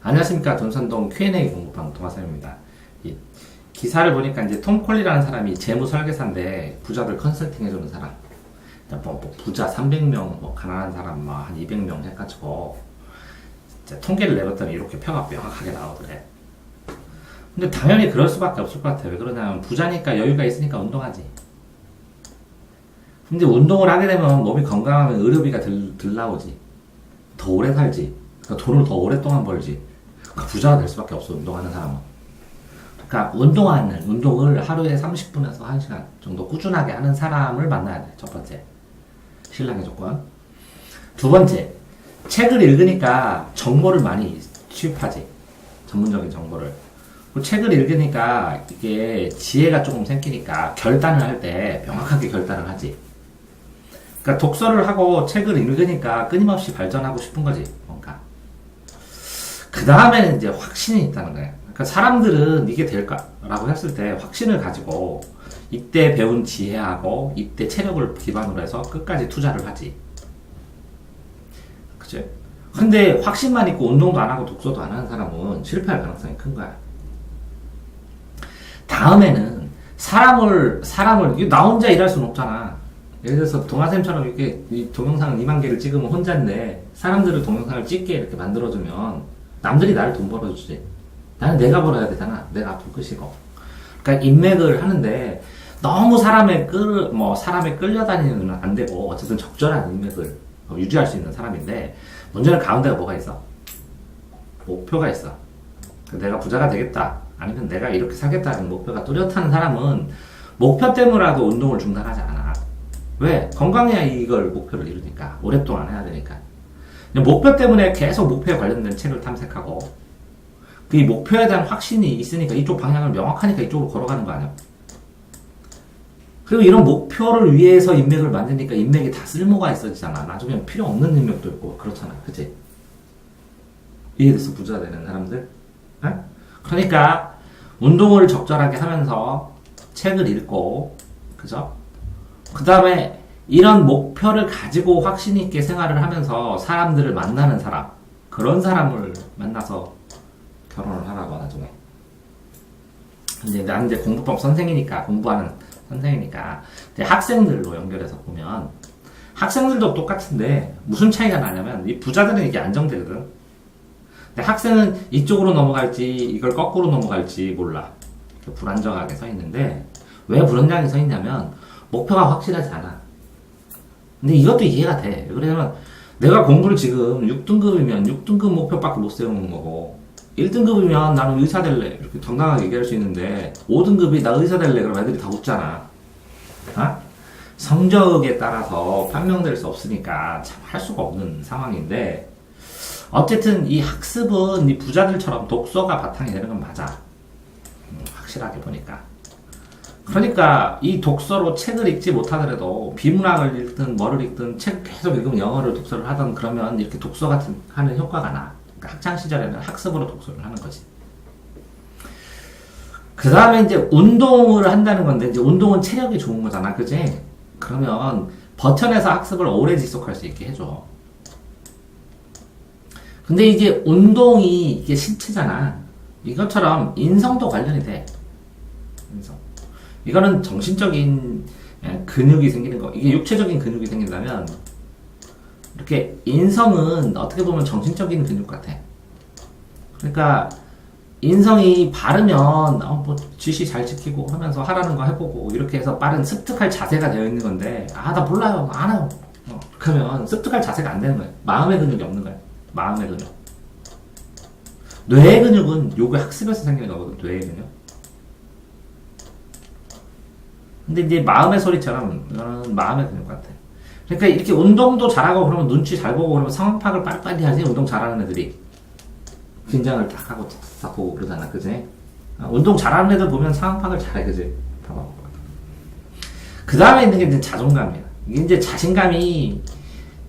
안녕하십니까. 돈선동 Q&A 공부방 동아쌤입니다. 이 기사를 보니까 이제 톰 콜리라는 사람이 재무 설계사인데 부자들 컨설팅 해주는 사람. 뭐 부자 300명, 뭐 가난한 사람 한 200명 해가지고 통계를 내봤더니 이렇게 표가 명확하게 나오더래. 근데 당연히 그럴 수밖에 없을 것 같아요. 왜 그러냐면 부자니까 여유가 있으니까 운동하지. 근데 운동을 하게 되면 몸이 건강하면 의료비가 덜 나오지. 더 오래 살지. 그러니까 돈을 더 오랫동안 벌지. 그러니까 부자가 될 수밖에 없어, 운동하는 사람은. 그러니까 운동을 하루에 30분에서 1시간 정도 꾸준하게 하는 사람을 만나야 돼. 첫 번째. 신랑의 조건. 두 번째. 책을 읽으니까 정보를 많이 취입하지. 전문적인 정보를. 그리고 책을 읽으니까 이게 지혜가 조금 생기니까 결단을 할 때 명확하게 결단을 하지. 그러니까 독서를 하고 책을 읽으니까 끊임없이 발전하고 싶은 거지, 뭔가. 그 다음에는 이제 확신이 있다는 거야. 그러니까 사람들은 이게 될까라고 했을 때 확신을 가지고 이때 배운 지혜하고 이때 체력을 기반으로 해서 끝까지 투자를 하지. 그치? 근데 확신만 있고 운동도 안 하고 독서도 안 하는 사람은 실패할 가능성이 큰 거야. 다음에는 사람을 나 혼자 일할 수는 없잖아. 예를 들어서 동아쌤처럼 이렇게 동영상을 2만 개를 찍으면 혼자인데 사람들을 동영상을 찍게 이렇게 만들어주면 남들이 나를 돈 벌어주지. 나는 내가 벌어야 되잖아. 내가 앞으로 끝이고. 그러니까 인맥을 하는데 너무 사람에 끌려다니면 안 되고 어쨌든 적절한 인맥을 유지할 수 있는 사람인데 문제는 가운데가 뭐가 있어? 목표가 있어. 내가 부자가 되겠다. 아니면 내가 이렇게 살겠다는 목표가 뚜렷한 사람은 목표 때문에라도 운동을 중단하지 않아. 왜? 건강해야 이걸 목표를 이루니까. 오랫동안 해야 되니까. 목표 때문에 계속 목표에 관련된 책을 탐색하고 그 목표에 대한 확신이 있으니까 이쪽 방향을 명확하니까 이쪽으로 걸어가는 거 아니야? 그리고 이런 목표를 위해서 인맥을 만드니까 인맥이 다 쓸모가 있어지잖아. 나중에 필요 없는 인맥도 있고 그렇잖아. 그치? 이해돼서 부자 되는 사람들? 에? 그러니까 운동을 적절하게 하면서 책을 읽고 그죠? 그 다음에 이런 목표를 가지고 확신 있게 생활을 하면서 사람들을 만나는 사람, 그런 사람을 만나서 결혼을 하라고 나중에. 나는 이제 공부법 선생이니까, 공부하는 선생이니까 학생들로 연결해서 보면 학생들도 똑같은데 무슨 차이가 나냐면 이 부자들은 이게 안정되거든. 근데 학생은 이쪽으로 넘어갈지 이걸 거꾸로 넘어갈지 몰라. 불안정하게 서 있는데 왜 불안정하게 서 있냐면 목표가 확실하지 않아. 근데 이것도 이해가 돼. 그러면 내가 공부를 지금 6등급이면 6등급 목표밖에 못 세우는 거고 1등급이면 나는 의사 될래 이렇게 정당하게 얘기할 수 있는데 5등급이 나 의사 될래 그럼 애들이 다 웃잖아. 어? 성적에 따라서 판명될 수 없으니까 참 할 수가 없는 상황인데 어쨌든 이 학습은 이 부자들처럼 독서가 바탕이 되는 건 맞아. 확실하게 보니까. 그러니까 이 독서로 책을 읽지 못하더라도 비문학을 읽든 뭐를 읽든 책 계속 읽으면 영어를 독서를 하든 그러면 이렇게 독서 같은 하는 효과가 나. 그러니까 학창 시절에는 학습으로 독서를 하는 거지. 그 다음에 이제 운동을 한다는 건데 이제 운동은 체력이 좋은 거잖아, 그지? 그러면 버텨내서 학습을 오래 지속할 수 있게 해줘. 근데 이게 운동이 이게 신체잖아. 이것처럼 인성도 관련이 돼. 인성. 이거는 정신적인 근육이 생기는 거. 이게 육체적인 근육이 생긴다면 이렇게 인성은 어떻게 보면 정신적인 근육 같아. 그러니까 인성이 바르면 뭐 지시 잘 지키고 하면서 하라는 거 해보고 이렇게 해서 빠른 습득할 자세가 되어 있는 건데 나 몰라요. 안 해요. 그러면 습득할 자세가 안 되는 거야. 마음의 근육이 없는 거야. 마음의 근육. 뇌의 근육은 요거 학습에서 생기는 거거든. 뇌의 근육. 근데 이제 마음의 소리처럼 이거는 마음의 근육 같아. 그러니까 이렇게 운동도 잘하고 그러면 눈치 잘 보고 그러면 상황 파악을 빨리빨리 하지. 운동 잘하는 애들이 긴장을 딱 하고 딱 보고 그러잖아, 그지? 운동 잘하는 애들 보면 상황 파악을 잘해, 그지? 봐봐. 그 다음에 있는 게 이제 자존감이야. 이게 이제 자신감이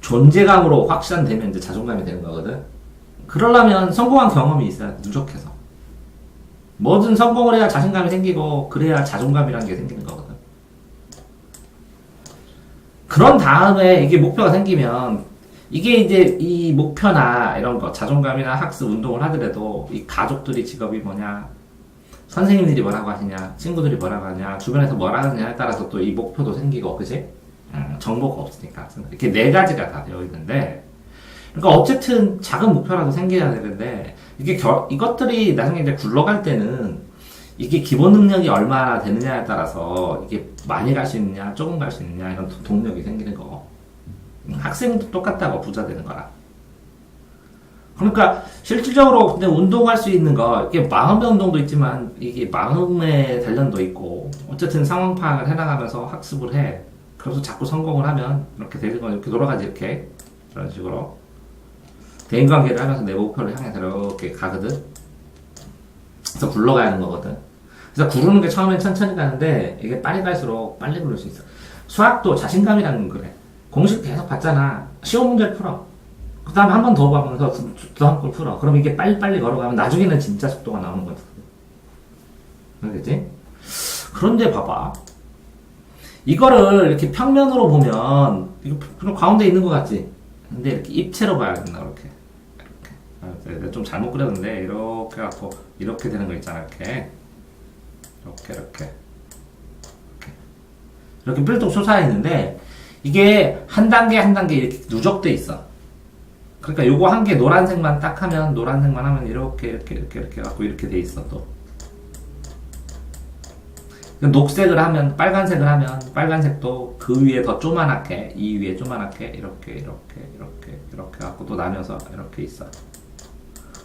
존재감으로 확산되면 이제 자존감이 되는 거거든. 그러려면 성공한 경험이 있어야 누적해서. 뭐든 성공을 해야 자신감이 생기고 그래야 자존감이라는 게 생기는 거거든. 그런 다음에 이게 목표가 생기면 이게 이제 이 목표나 이런 거, 자존감이나 학습 운동을 하더라도 이 가족들이 직업이 뭐냐, 선생님들이 뭐라고 하시냐, 친구들이 뭐라고 하냐, 주변에서 뭐라고 하느냐에 따라서 또 이 목표도 생기고, 그지? 정보가 없으니까. 이렇게 네 가지가 다 되어 있는데, 그러니까 어쨌든 작은 목표라도 생겨야 되는데, 이것들이 나중에 이제 굴러갈 때는 이게 기본 능력이 얼마나 되느냐에 따라서 이게 많이 갈 수 있느냐, 조금 갈 수 있느냐, 이런 동력이 생기는 거고. 학생도 똑같다고 부자 되는 거라. 그러니까 실질적으로 근데 운동할 수 있는 거, 이게 마음의 운동도 있지만 이게 마음의 단련도 있고, 어쨌든 상황 파악을 해나가면서 학습을 해. 그래서 자꾸 성공을 하면 이렇게 되는 거, 이렇게 돌아가지, 이렇게. 이런 식으로. 대인관계를 하면서 내 목표를 향해서 이렇게 가거든. 그래서 굴러가야 하는 거거든. 그래서 구르는 게 처음엔 천천히 가는데 이게 빨리 갈수록 빨리 구를 수 있어. 수학도 자신감이라는 건 그래. 공식 계속 봤잖아. 쉬운 문제를 풀어. 그 다음에 한 번 더 봐보면서 또 한 걸 풀어. 그럼 이게 빨리빨리 걸어가면 나중에는 진짜 속도가 나오는 거지. 알겠지? 그런데 봐봐. 이거를 이렇게 평면으로 보면, 이거 그냥 가운데 있는 것 같지? 근데 이렇게 입체로 봐야 된다, 이렇게. 이렇게. 좀 잘못 그렸는데, 이렇게 갖고, 이렇게 되는 거 있잖아, 이렇게. 이렇게. 이렇게 뿔뚝 솟아있는데, 이게 한 단계 한 단계 이렇게 누적돼 있어. 그러니까 요거 한 개 노란색만 딱 하면, 노란색만 하면 이렇게 갖고 이렇게 돼 있어, 또. 녹색을 하면, 빨간색을 하면, 빨간색도 그 위에 더 조그만하게, 이 위에 조그만하게, 이렇게 갖고 또 나뉘어서 이렇게 있어.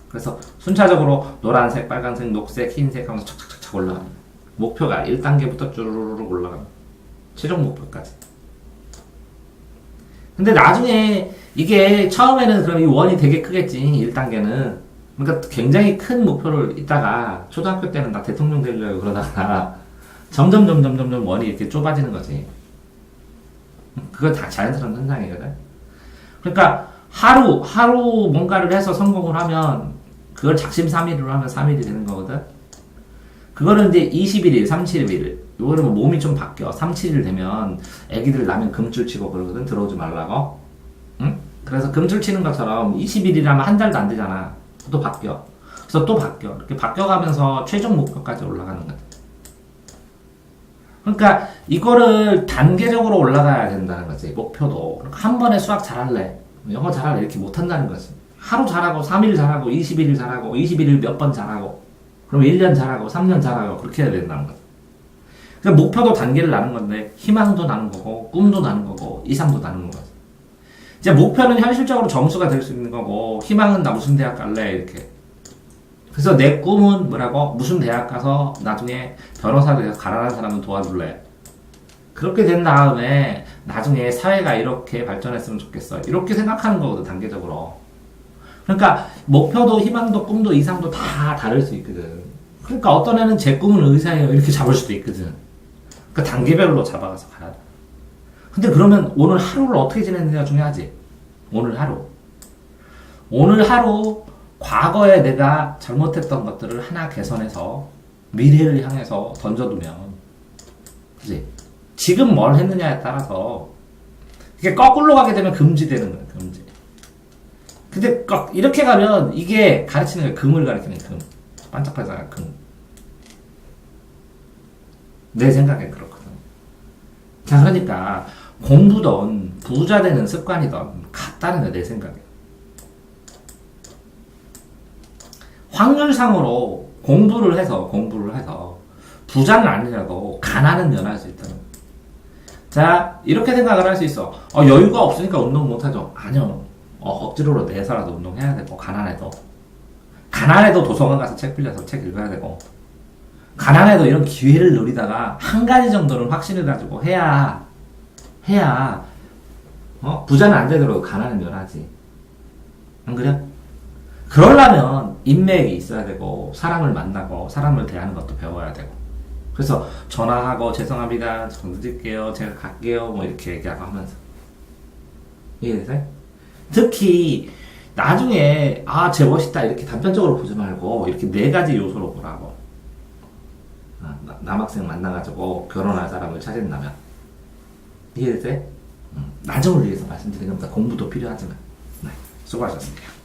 그래서 순차적으로 노란색, 빨간색, 녹색, 흰색 하면서 착착착착 올라가는. 목표가 1단계부터 쭈르르르 올라가는. 최종 목표까지. 근데 나중에 이게 처음에는 그럼 이 원이 되게 크겠지, 1단계는. 그러니까 굉장히 큰 목표를 있다가 초등학교 때는 나 대통령 되려고 그러다가 점점 원이 이렇게 좁아지는 거지. 그거 다 자연스러운 현상이거든. 그러니까 하루 뭔가를 해서 성공을 하면 그걸 작심삼일으로 하면 3일이 되는 거거든. 그거는 이제 21일, 31일. 요거는 뭐 몸이 좀 바뀌어. 3, 7일 되면 애기들 나면 금줄 치고 그러거든. 들어오지 말라고. 응? 그래서 금줄 치는 것처럼 21일이라면 한 달도 안 되잖아. 또 바뀌어. 그래서 또 바뀌어. 이렇게 바뀌어가면서 최종 목표까지 올라가는 거야. 그러니까 이거를 단계적으로 올라가야 된다는 거지. 목표도. 그러니까 한 번에 수학 잘할래. 영어 잘할래. 이렇게 못한다는 거지. 하루 잘하고 3일 잘하고 21일 잘하고 21일 몇 번 잘하고 그럼 1년 잘하고 3년 잘하고 그렇게 해야 된다는 거지. 그러니까 목표도 단계를 나눈 건데 희망도 나눈 거고 꿈도 나눈 거고 이상도 나눈 거지. 이제 목표는 현실적으로 점수가 될 수 있는 거고 희망은 나 무슨 대학 갈래 이렇게. 그래서 내 꿈은 뭐라고? 무슨 대학 가서 나중에 변호사 돼서 가난한 사람은 도와줄래. 그렇게 된 다음에 나중에 사회가 이렇게 발전했으면 좋겠어. 이렇게 생각하는 거거든, 단계적으로. 그러니까 목표도 희망도 꿈도 이상도 다 다를 수 있거든. 그러니까 어떤 애는 제 꿈은 의사예요 이렇게 잡을 수도 있거든. 그러니까 단계별로 잡아가서 가야 돼. 근데 그러면 오늘 하루를 어떻게 지냈느냐가 중요하지. 오늘 하루 과거에 내가 잘못했던 것들을 하나 개선해서 미래를 향해서 던져두면, 그치? 지금 뭘 했느냐에 따라서 이게 거꾸로 가게 되면 금지되는 거야, 금지. 근데 이렇게 가면 이게 가르치는 거야, 금을 가르치는 금. 반짝반짝한 금. 내 생각엔 그렇거든. 자, 그러니까 공부든 부자 되는 습관이든 같다는 거야, 내 생각에. 확률상으로 공부를 해서 부자는 아니라도 가난은 면할 수 있다는 거야. 자, 이렇게 생각을 할 수 있어. 여유가 없으니까 운동 못하죠. 아니요. 억지로 내서라도 운동해야 되고, 가난해도 도서관 가서 책 빌려서 책 읽어야 되고, 가난해도 이런 기회를 노리다가 한 가지 정도는 확신을 가지고 해야 부자는 안 되더라도 가난은 면하지. 안 그래? 그러려면 인맥이 있어야 되고, 사람을 만나고, 사람을 대하는 것도 배워야 되고. 그래서 전화하고, 죄송합니다. 저 늦을게요. 제가 갈게요. 뭐 이렇게 얘기하고 하면서. 이해되세요? 특히, 나중에, 쟤 멋있다. 이렇게 단편적으로 보지 말고, 이렇게 네 가지 요소로 보라고. 남학생 만나가지고 결혼할 사람을 찾았다면. 이해되세요? 나중을 위해서 말씀드리는 겁니다. 공부도 필요하지만. 수고하셨습니다.